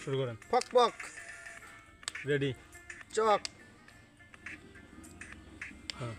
শুরু করেন। পক পক রেডি। চক হ্যাঁ।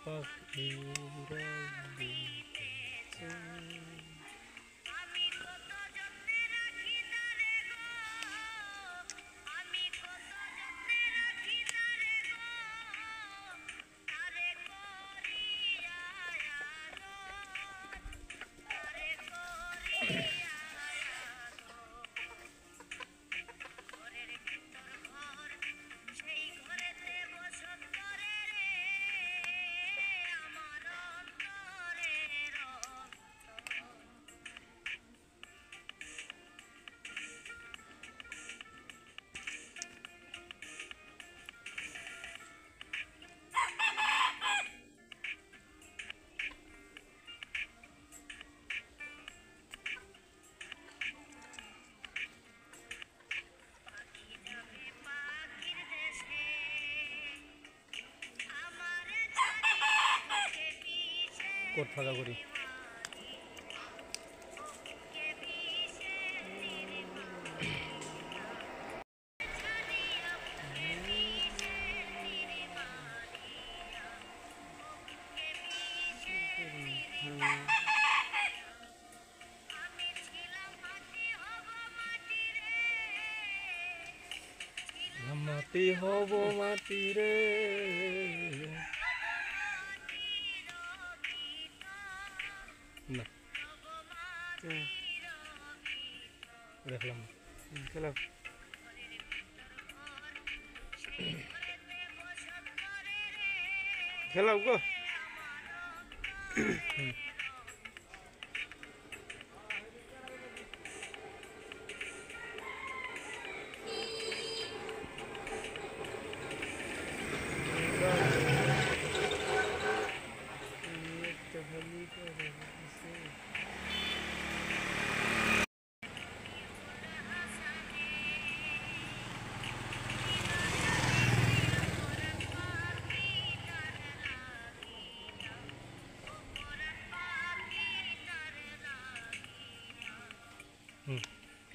পাখি উড়াল দিতে চায়। কোট ফাঁকা করি। মাটি হব মাটি রে, না দেখলাম খেলাম খেলাম গো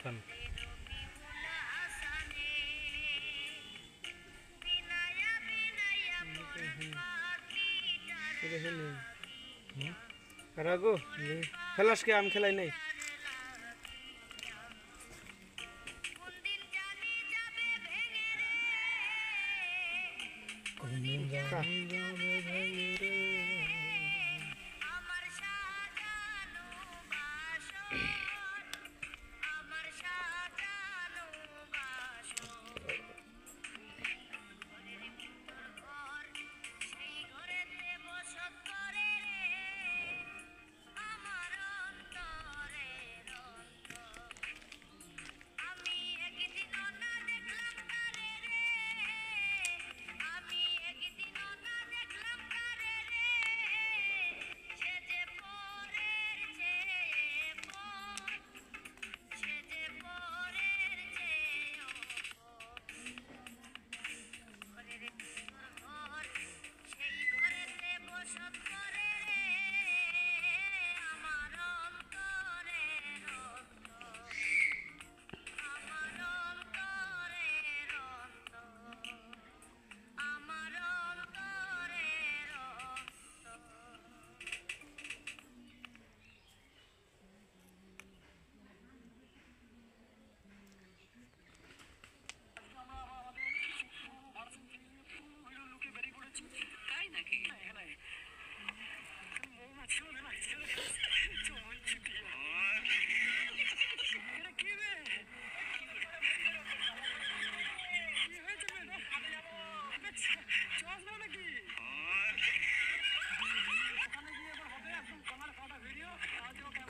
খান। রাগো খেলাস কে আম খেলাই নাই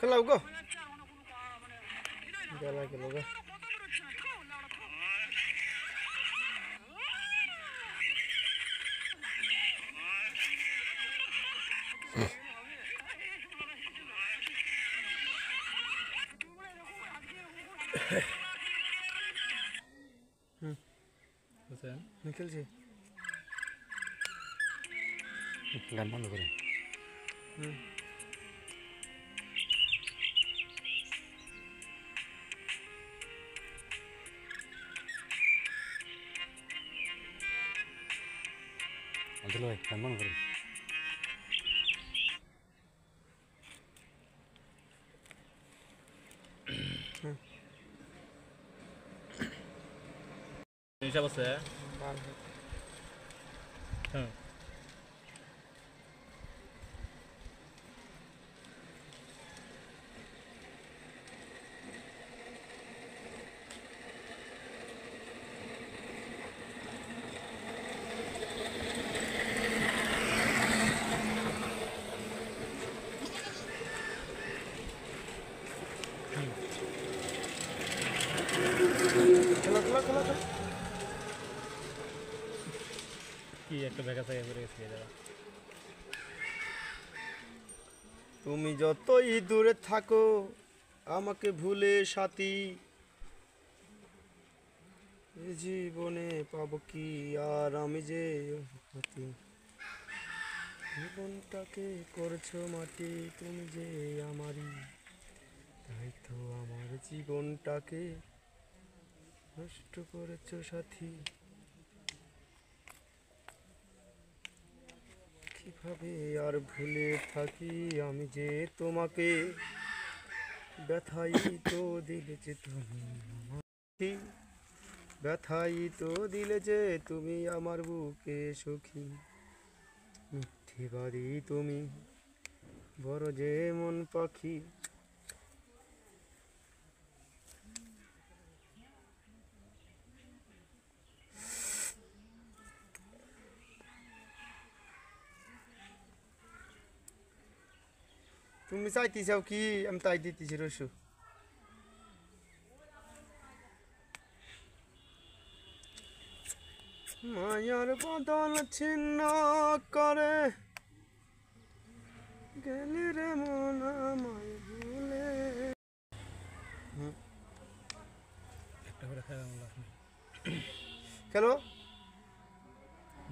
খেলাও গো বেলা গেল গো বুঝছেন খেলছি গান বন্ধ করে আব্দুল ভাই গান বন্ধ করে হিসাব আছে হ্যাঁ খেলা খেলা খেলা খেলা কি একটা ভেগা থাকে করে গেছে যারা তুমি যতই দূরে থাকো আমাকে ভুলে সাথী এ জীবনে পাবো কি আর আমি যে সাথী জীবনটাকে করছো মাটি তুমি যে আমারই তাই তো আমার জীবনটাকে নষ্ট করেছো সাথী কিভাবে আর ভুলে থাকি আমি যে তোমাকে ব্যথাই তো দিলে যে তুমি আমাকে ব্যথাই তো দিলে যে তুমি আমার বুকে সখী মিথ্যেবাদী তুমি বড় যে মন পাখি তুমি চাইতে চাও কি আমি তাই দিতেছি রসু মায়ার বদল ছিন্ন করে গেলি রে মন আমায় ভুলে একটা করে খাই আমরা খেলো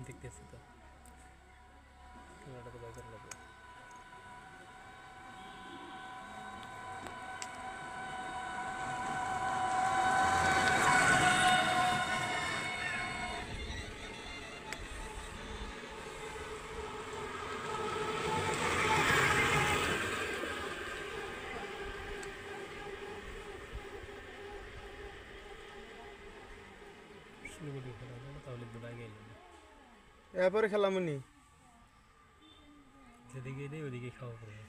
দেখতেছি তো ক্যামেরাটা তো বাইরে লাগবে শুরু করা যাবে তাহলে দুলাই গেল এরপরে খেলামনি যেদিকে দেয় ওদিকে খাওয়া পড়বে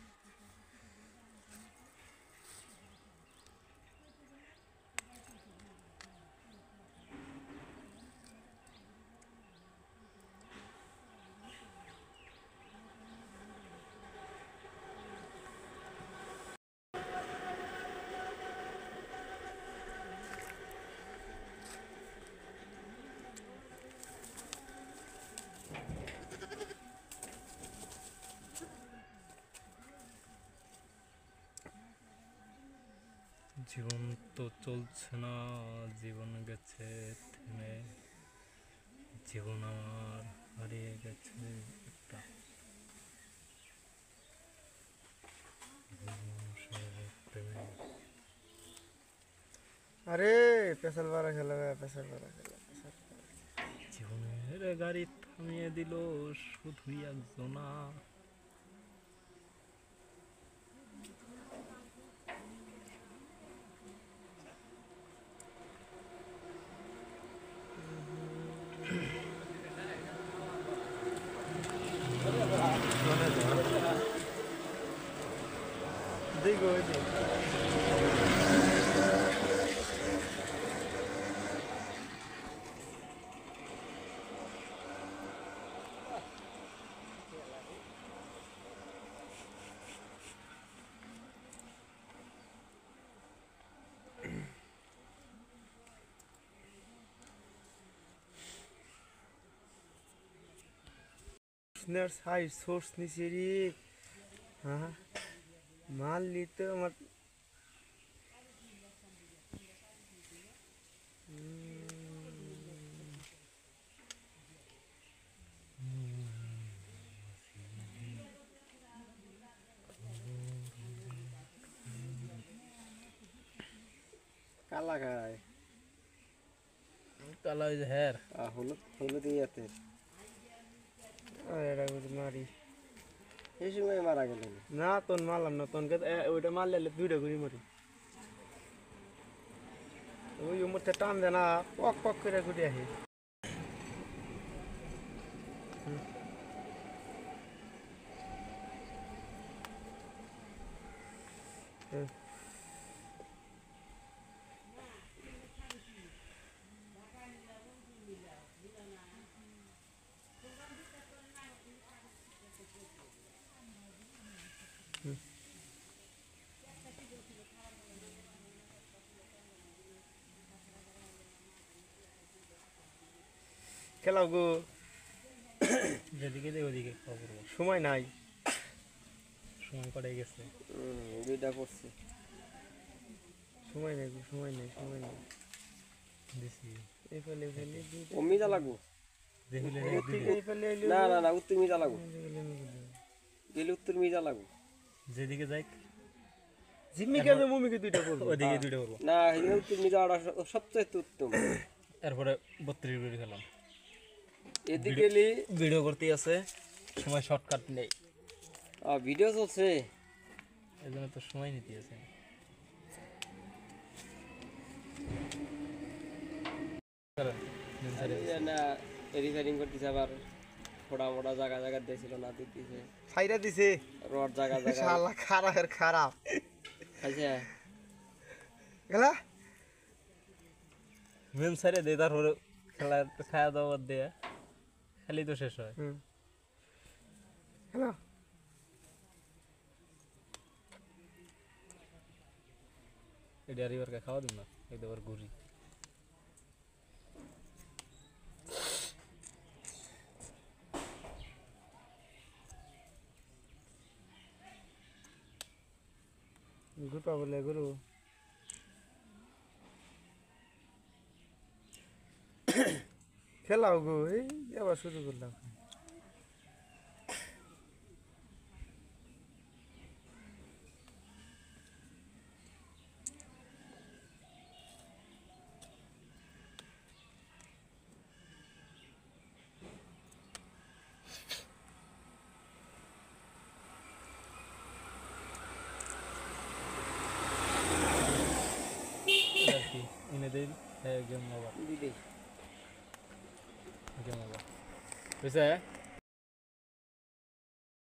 জীবন তো চলছে না জীবন গেছে থেমে জীবন আমার হারিয়ে গেছে একটা প্রেমে আরে পেশাল বাড়া খেলা পেশাল বাড়া খেলা জীবনের গাড়ি থামিয়ে দিল শুধুই একজনা দেখো সোর্সনার সাইড সোর্স নিচে রে হ্যাঁ মারলি তো আমার কালা খায় কালা ওই যে হ্যার হলুদ হলুদ ইয়াতে এটা মারি এই সময় মারা গেলেন না তোন মারলাম না তোনকে ওইটা মারলে দুইটা করে মারি ওই মধ্যে টান দে না পক পক করে ঘুরে আসে খেলাও গো যেদিকে দেয় ওদিকে খাওয়া করবো সময় নাই সময় কটাই গেছে দুইটা করছে সময় নাই গো সময় নাই সময় নাই দিছি এই ফেলে ফেলে ও মিজা লাগবো দেখলে এই ফেলে না না না উত্তর মিজা লাগবো গেলে উত্তর মিজা লাগবো যেদিকে যাই জিম্মিকে যে মুমিকে দুইটা করবো ওদিকে দুইটা করবো না এখানে উত্তর মিজা সবচেয়ে উত্তম এরপরে 32 মিনিট খেলাম এদিকে গেলে ভিডিও করতে আছে সময় শর্টকাট নেই ভিডিও চলছে এই জন্য তো সময় নিতে আছে না রিপেয়ারিং করতেছে আবার ফোড়া মোড়া জায়গা জায়গা দিয়েছিল না দিতেছে ফাইরা দিছে রড জায়গা জায়গা শালা খারাপের খারাপ খাইছে গেলা মেম সাইডে দে তারপরে খেলা খাওয়া দাওয়া দেয়া খালি তো শেষ হয় হ্যালো এটা আর এবার খাওয়া দিন না এই দেবার ঘুরি গুপা বলে গুরু খেলাও গো এই আবার শুরু করলাম এটা কি এনে দেই গেম আবার দিদি গেম আবার বুঝছে